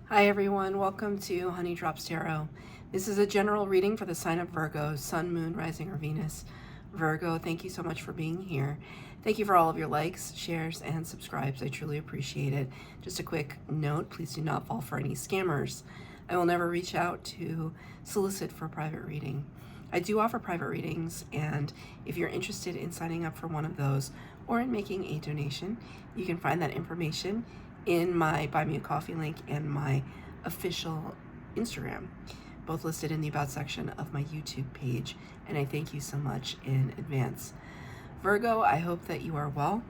Hi everyone, welcome to Honey Drops Tarot. This is a general reading for the sign of Virgo, Sun, Moon, Rising, or Venus. Virgo, thank you so much for being here. Thank you for all of your likes, shares, and subscribes. I truly appreciate it. Just a quick note, please do not fall for any scammers. I will never reach out to solicit for a private reading. I do offer private readings, and if you're interested in signing up for one of those or in making a donation, you can find that information in my Buy Me a Coffee link and my official Instagram, both listed in the About section of my YouTube page, and I thank you so much in advance. Virgo, I hope that you are well.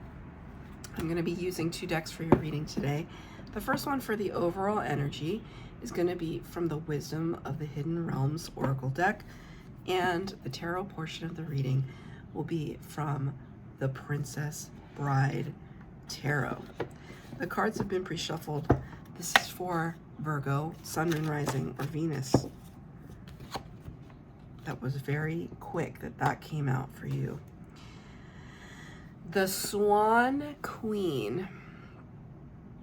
I'm going to be using two decks for your reading today. The first one for the overall energy is going to be from the Wisdom of the Hidden Realms Oracle deck, and the tarot portion of the reading will be from the Princess Bride Tarot. The cards have been pre-shuffled. This is for Virgo, Sun, Moon, Rising, or Venus. That was very quick that came out for you. The Swan Queen,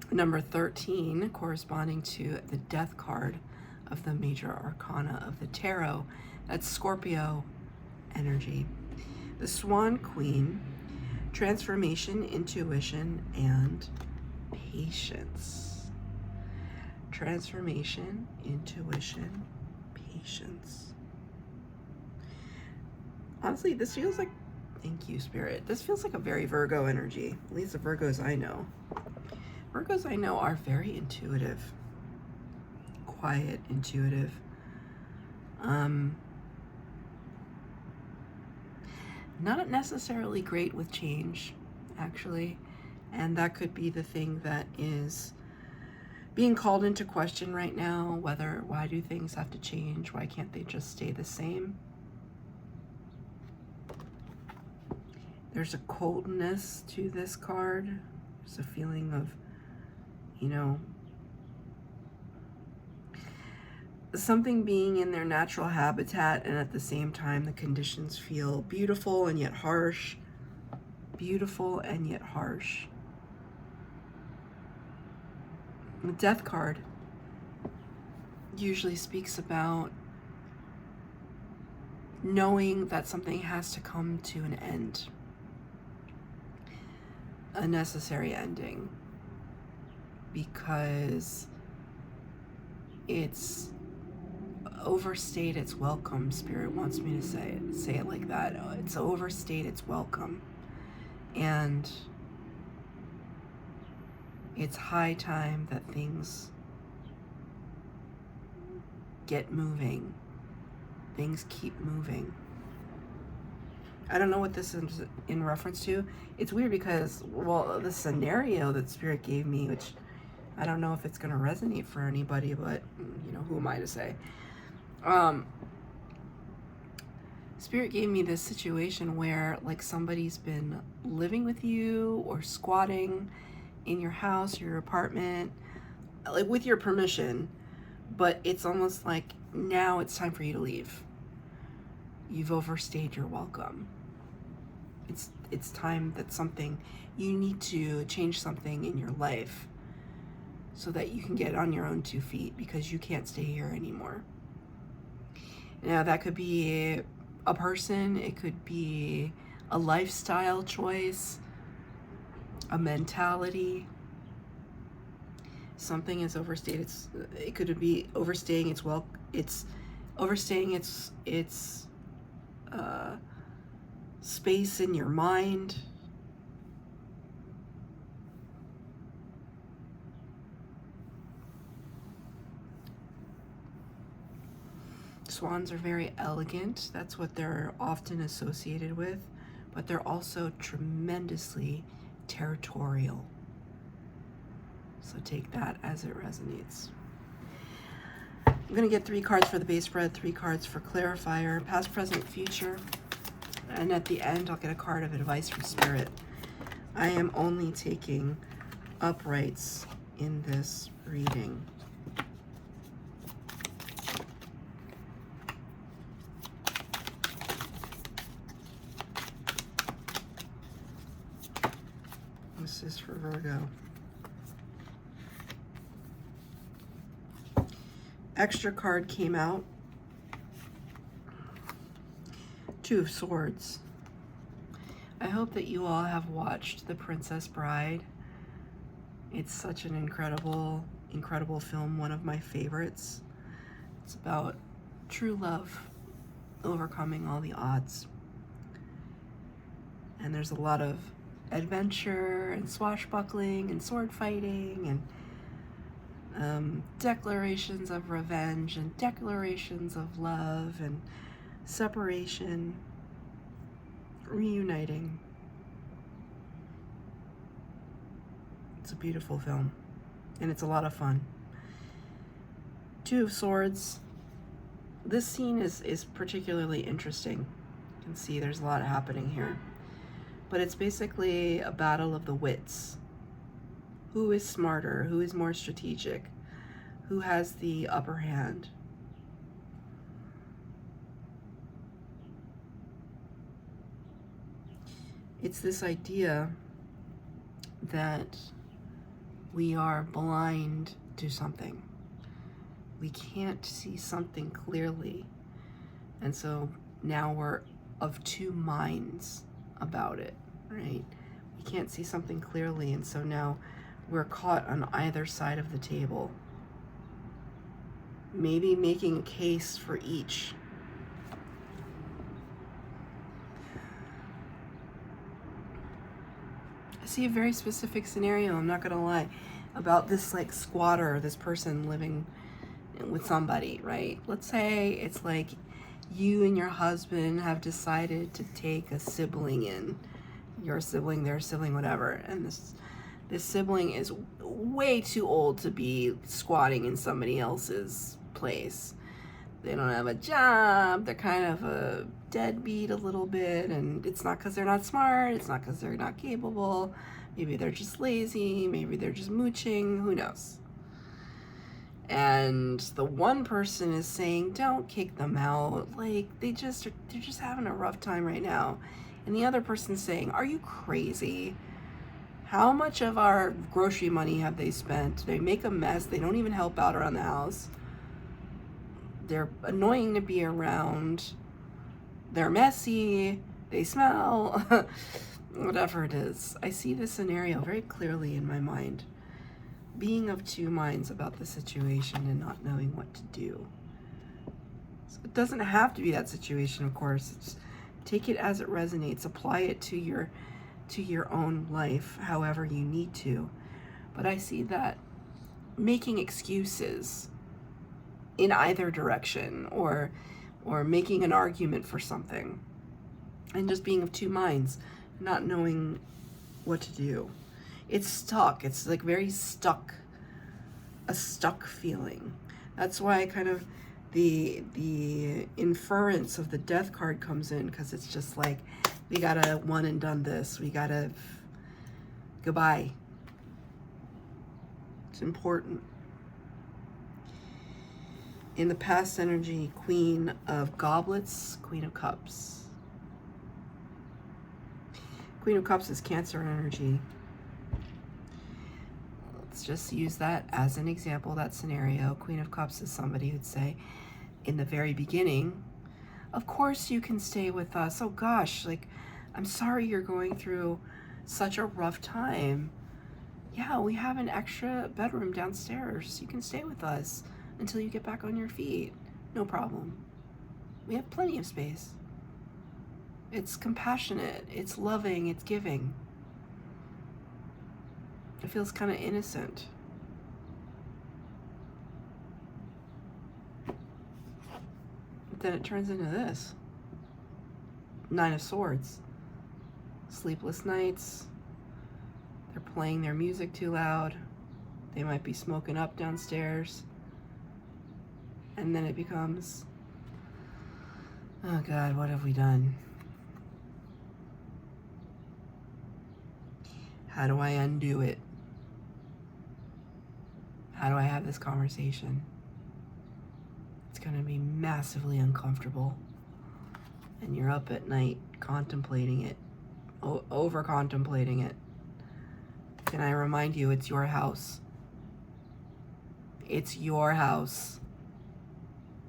number 13, corresponding to the Death card of the major arcana of the tarot. That's Scorpio energy. The Swan Queen, transformation, intuition, and patience. Transformation, intuition, patience. Honestly, this feels like, thank you, Spirit. This feels like a very Virgo energy, at least the Virgos I know. Virgos I know are very intuitive, quiet, intuitive. Not necessarily great with change, actually. And that could be the thing that is being called into question right now, why do things have to change? Why can't they just stay the same? There's a coldness to this card. There's a feeling of, something being in their natural habitat, and at the same time the conditions feel beautiful and yet harsh. Beautiful and yet harsh. The Death card usually speaks about knowing that something has to come to an end, a necessary ending, because it's overstayed its welcome. Spirit wants me to say it like that. It's overstayed its welcome, and it's high time that things get moving. Things keep moving. I don't know what this is in reference to. It's weird because, well, the scenario that Spirit gave me, which I don't know if it's going to resonate for anybody, but, who am I to say? Spirit gave me this situation where, like, somebody's been living with you or squatting in your house, your apartment, like with your permission, but it's almost like now it's time for you to leave. You've overstayed your welcome. It's time that you need to change something in your life so that you can get on your own 2 feet, because you can't stay here anymore. Now, that could be a person, it could be a lifestyle choice, a mentality. Something is overstayed. It could be overstaying its overstaying its space in your mind. Swans are very elegant. That's what they're often associated with, but they're also tremendously territorial. So take that as it resonates. I'm going to get 3 cards for the base spread, 3 cards for clarifier, past, present, future, and at the end I'll get a card of advice from Spirit. I am only taking uprights in this reading. This is for Virgo. extra card came out. Two of Swords. I hope that you all have watched The Princess Bride. It's such an incredible, incredible film, one of my favorites. It's about true love overcoming all the odds. And there's a lot of adventure and swashbuckling and sword fighting and declarations of revenge and declarations of love and separation, reuniting. It's a beautiful film, and it's a lot of fun. Two of Swords. This scene is particularly interesting. You can see there's a lot happening here. But it's basically a battle of the wits. Who is smarter? Who is more strategic? Who has the upper hand? It's this idea that we are blind to something. We can't see something clearly. And so now we're of two minds about it, right? We can't see something clearly, and so now we're caught on either side of the table, maybe making a case for each. I see a very specific scenario, I'm not gonna lie, about this like squatter, this person living with somebody, right? Let's say it's like you and your husband have decided to take a sibling in, your sibling, their sibling, whatever, and this sibling is way too old to be squatting in somebody else's place. They don't have a job, they're kind of a deadbeat a little bit, and it's not because they're not smart, it's not because they're not capable, maybe they're just lazy, maybe they're just mooching, who knows? And the one person is saying, don't kick them out, like they're just having a rough time right now. And the other person's saying, are you crazy? How much of our grocery money have they spent? They make a mess, they don't even help out around the house. They're annoying to be around. They're messy, they smell, whatever it is. I see this scenario very clearly in my mind. Being of two minds about the situation and not knowing what to do. So it doesn't have to be that situation, of course. Take it as it resonates. Apply it to your own life, however you need to. But I see that making excuses in either direction, or making an argument for something, and just being of two minds, not knowing what to do. It's stuck. It's like very stuck, a stuck feeling. That's why kind of the inference of the death card comes in, because it's just like, we gotta one and done this. We gotta, goodbye. It's important. In the past energy, Queen of Goblets, Queen of Cups. Queen of Cups is Cancer energy. Let's just use that as an example, that scenario. Queen of Cups is somebody who'd say, in the very beginning, of course you can stay with us. Oh gosh, like, I'm sorry you're going through such a rough time. Yeah, we have an extra bedroom downstairs. You can stay with us until you get back on your feet. No problem. We have plenty of space. It's compassionate, it's loving, it's giving. It feels kind of innocent. But then it turns into this. Nine of Swords. Sleepless nights. They're playing their music too loud. They might be smoking up downstairs. And then it becomes, oh God, what have we done? How do I undo it? How do I have this conversation? It's gonna be massively uncomfortable. And you're up at night contemplating it, over contemplating it. Can I remind you, it's your house. It's your house.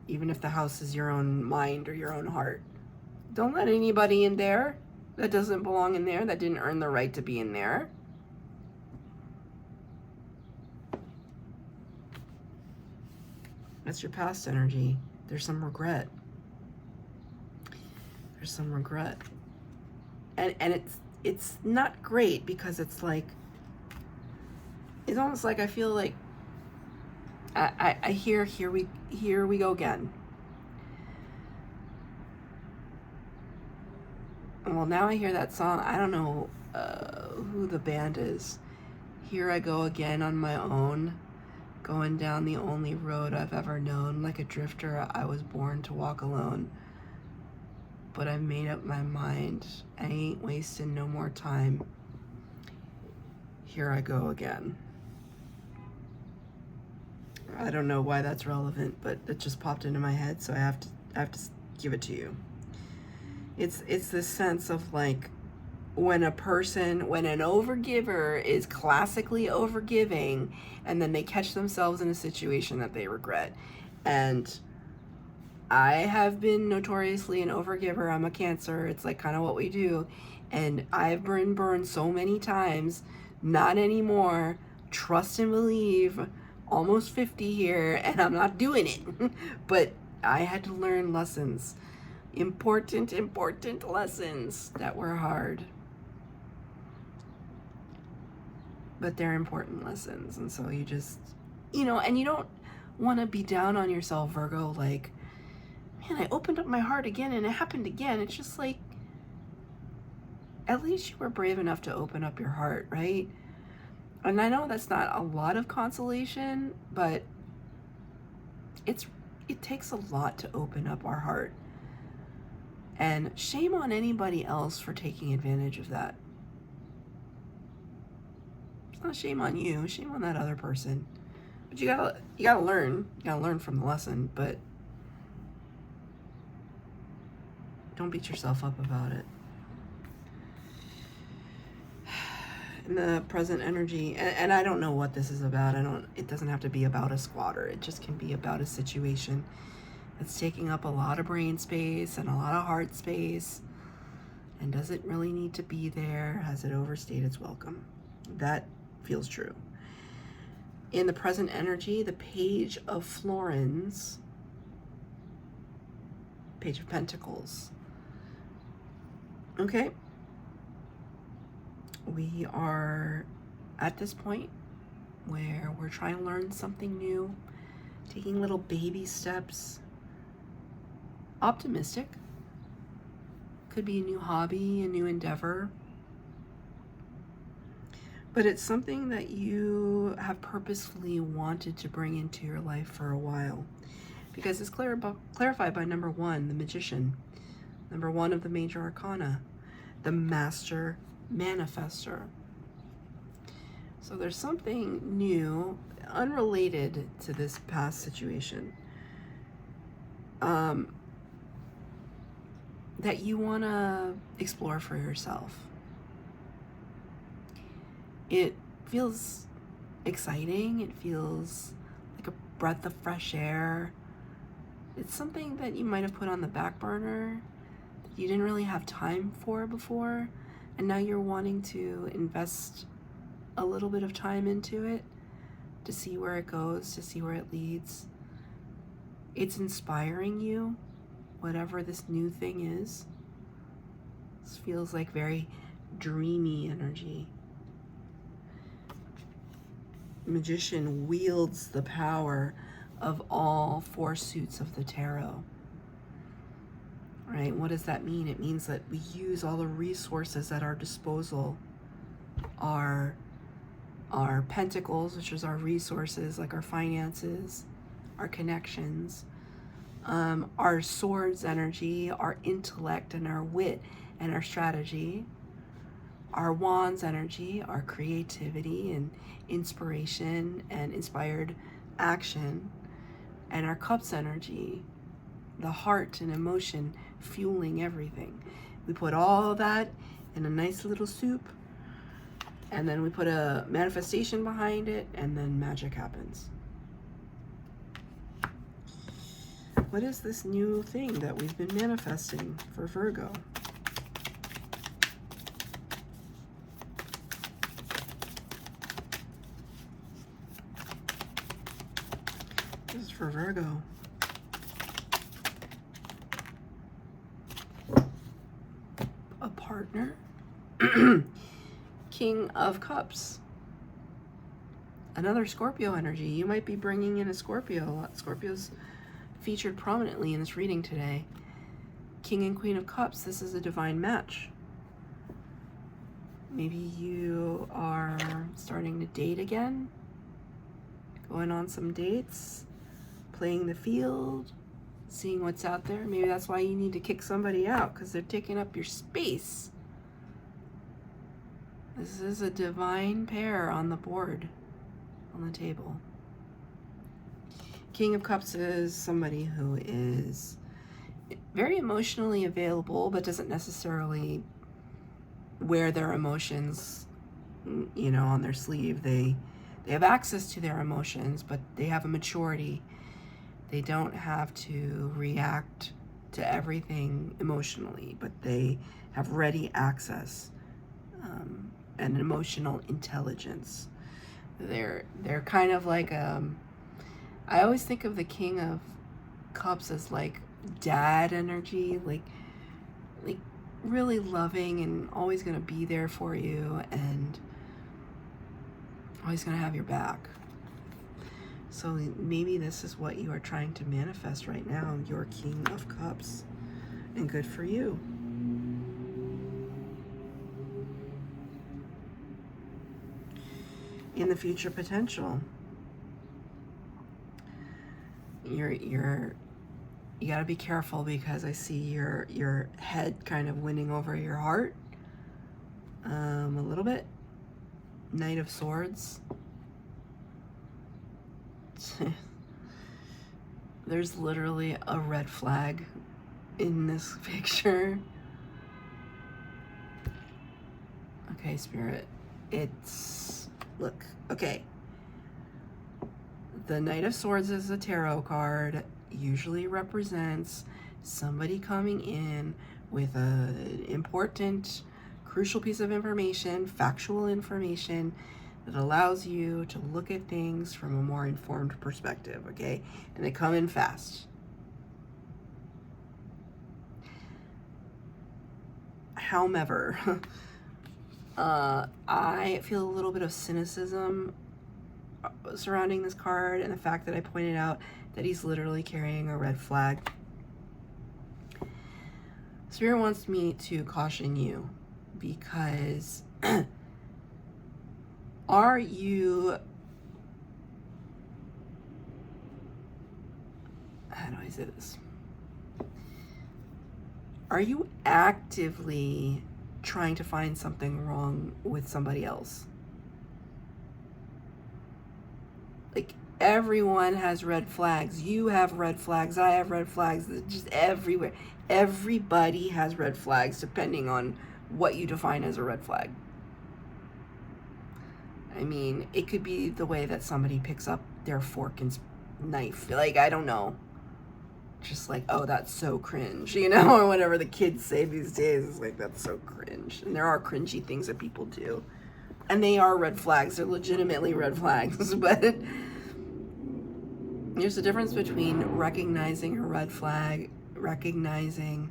even if the house is your own mind or your own heart. Don't let anybody in there that doesn't belong in there, that didn't earn the right to be in there. That's your past energy. There's some regret. There's some regret. And it's not great, because it's like, it's almost like I feel like I hear, here we go again. Well, now I hear that song. I don't know who the band is. Here I go again on my own, going down the only road I've ever known. Like a drifter, I was born to walk alone. But I made up my mind. I ain't wasting no more time. Here I go again. I don't know why that's relevant, but it just popped into my head, so I have to give it to you. It's this sense of like, when an overgiver is classically overgiving, and then they catch themselves in a situation that they regret. And I have been notoriously an overgiver. I'm a Cancer. It's like kind of what we do. And I've been burned so many times. Not anymore. Trust and believe. Almost 50 here, and I'm not doing it. But I had to learn lessons. Important lessons that were hard. But they're important lessons. And so you just, and you don't want to be down on yourself, Virgo, like, man, I opened up my heart again and it happened again. It's just like, at least you were brave enough to open up your heart, right? And I know that's not a lot of consolation, but it takes a lot to open up our heart. And shame on anybody else for taking advantage of that. It's not shame on you, shame on that other person. But you gotta learn. You gotta learn from the lesson, but don't beat yourself up about it. In the present energy, and I don't know what this is about. It doesn't have to be about a squatter. It just can be about a situation that's taking up a lot of brain space and a lot of heart space. And does it really need to be there? Has it overstayed its welcome? That feels true. In the present energy, the Page of Florins, Page of Pentacles. Okay. We are at this point where we're trying to learn something new, taking little baby steps. Optimistic. Could be a new hobby, a new endeavor. But it's something that you have purposefully wanted to bring into your life for a while. Because it's clarified by number 1, the Magician. Number 1 of the major arcana, the Master Manifestor. So there's something new, unrelated to this past situation, that you want to explore for yourself. It feels exciting. It feels like a breath of fresh air. It's something that you might have put on the back burner, that you didn't really have time for before, and now you're wanting to invest a little bit of time into it to see where it goes, to see where it leads. It's inspiring you, whatever this new thing is. This feels like very dreamy energy. Magician wields the power of all 4 suits of the tarot. Right? What does that mean? It means that we use all the resources at our disposal. Our pentacles, which is our resources, like our finances, our connections, our swords energy, our intellect and our wit and our strategy, our wands energy, our creativity and inspiration and inspired action, and our cups energy, the heart and emotion fueling everything. We put all that in a nice little soup, and then we put a manifestation behind it, and then magic happens. What is this new thing that we've been manifesting for Virgo? This is for Virgo. A partner. King of Cups. Another Scorpio energy. You might be bringing in a Scorpio. Scorpio's featured prominently in this reading today. King and Queen of Cups. This is a divine match. Maybe you are starting to date again. Going on some dates. Playing the field. Seeing what's out there. Maybe that's why you need to kick somebody out, because they're taking up your space. This is a divine pair on the board, on the table. King of Cups is somebody who is very emotionally available, but doesn't necessarily wear their emotions, you know, on their sleeve. They have access to their emotions, but they have a maturity. They don't have to react to everything emotionally, but they have ready access and emotional intelligence. They're kind of like I always think of the King of Cups as like dad energy, like really loving and always gonna be there for you and always gonna have your back. So maybe this is what you are trying to manifest right now, your King of Cups, and good for you. In the future potential, you got to be careful, because I see your head kind of winning over your heart a little bit. Knight of Swords. There's literally a red flag in this picture. Okay, Spirit. Look, okay. The Knight of Swords is a tarot card. Usually represents somebody coming in with an important, crucial piece of information, factual information, that allows you to look at things from a more informed perspective, okay? And they come in fast. However, I feel a little bit of cynicism surrounding this card, and the fact that I pointed out that he's literally carrying a red flag. Spirit wants me to caution you, because are you, how do I say this? Are you actively trying to find something wrong with somebody else? Like, everyone has red flags. You have red flags. I have red flags. They're just everywhere. Everybody has red flags, depending on what you define as a red flag. I mean, it could be the way that somebody picks up their fork and knife. Like, I don't know. Just like, oh, that's so cringe, you know, or whatever the kids say these days. It's like, that's so cringe. And there are cringy things that people do. And they are red flags. They're legitimately red flags. But there's a difference between recognizing a red flag, recognizing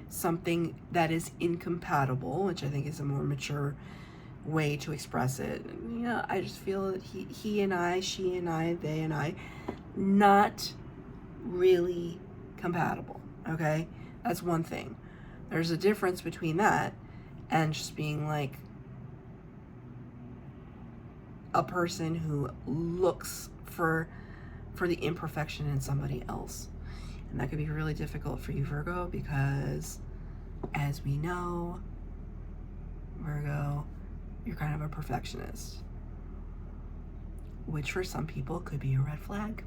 something that is incompatible, which I think is a more mature way to express it. You know, I just feel that he and I, she and I, they and I, not really compatible, okay? That's one thing. There's a difference between that and just being like a person who looks for the imperfection in somebody else. And that could be really difficult for you, Virgo, because as we know, Virgo, you're kind of a perfectionist, which for some people could be a red flag.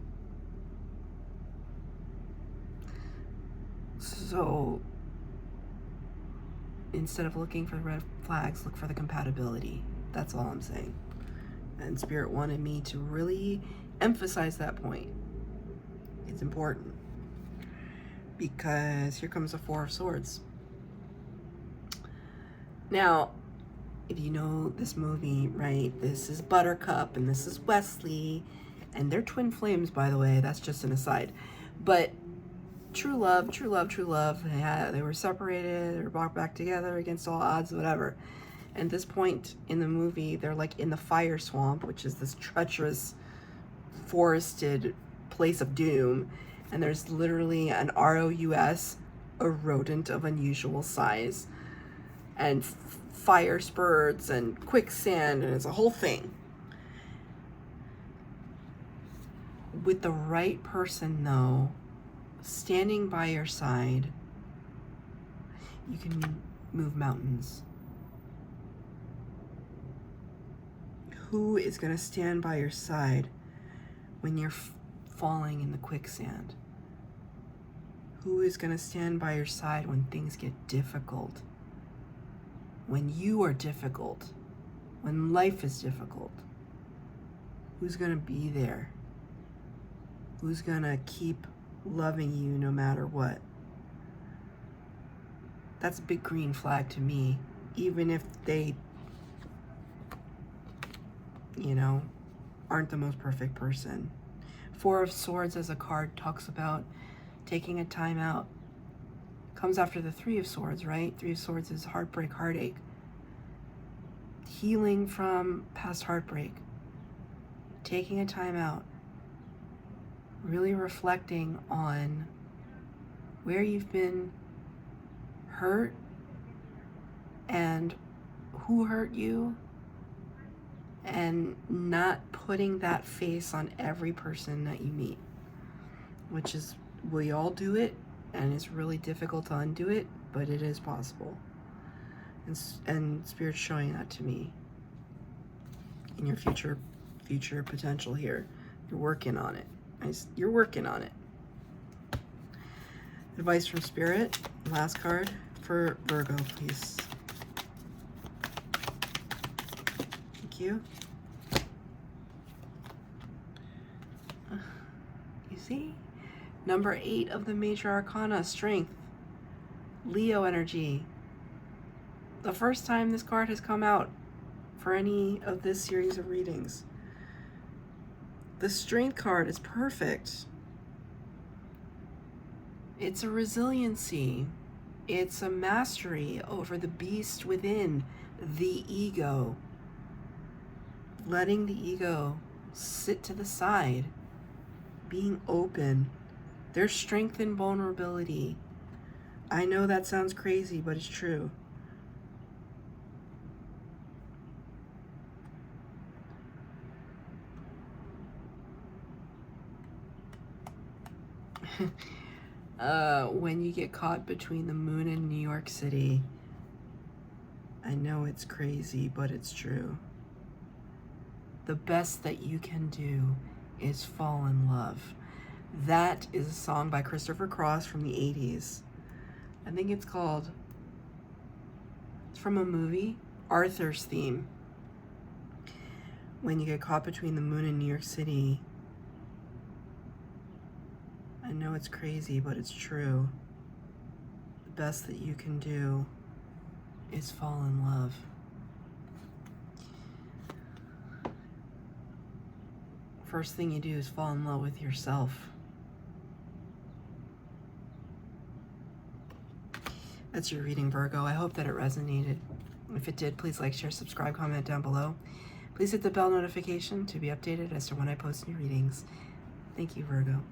So instead of looking for the red flags, look for the compatibility. That's all I'm saying. And Spirit wanted me to really emphasize that point. It's important. because here comes the Four of Swords. Now, if you know this movie, right, this is Buttercup and this is Wesley, and they're twin flames, by the way. That's just an aside. But true love, true love, true love. Yeah, they were separated, they were brought back together against all odds, whatever. And at this point in the movie, they're like in the fire swamp, which is this treacherous, forested place of doom. And there's literally an ROUS, a rodent of unusual size, and fire spurts and quicksand, and it's a whole thing. With the right person, though, standing by your side, you can move mountains. Who is going to stand by your side when you're falling in the quicksand? Who is going to stand by your side when things get difficult? When you are difficult? When life is difficult? Who's going to be there? Who's going to keep loving you no matter what? That's a big green flag to me, even if they, you know, aren't the most perfect person. Four of Swords as a card talks about taking a time out. Comes after the Three of Swords, right? Three of Swords is heartbreak, heartache. Healing from past heartbreak. Taking a time out. Really reflecting on where you've been hurt and who hurt you, and not putting that face on every person that you meet, which is, we all do it, and it's really difficult to undo it, but it is possible. And Spirit's showing that to me in your future potential here. You're working on it. You're working on it. Advice from Spirit. Last card for Virgo, please. Thank you. You see? Number 8 of the Major Arcana, Strength. Leo energy. The first time this card has come out for any of this series of readings. The Strength card is perfect. It's a resiliency. It's a mastery over the beast within, the ego. Letting the ego sit to the side. Being open. There's strength in vulnerability. I know that sounds crazy, but it's true. When you get caught between the moon and New York City, I know it's crazy, but it's true. The best that you can do is fall in love. That is a song by Christopher Cross from the 80s. I think it's from a movie, Arthur's Theme. When you get caught between the moon and New York City, I know it's crazy, but it's true. The best that you can do is fall in love. First thing you do is fall in love with yourself. That's your reading, Virgo. I hope that it resonated. If it did, please like, share, subscribe, comment down below. Please hit the bell notification to be updated as to when I post new readings. Thank you, Virgo.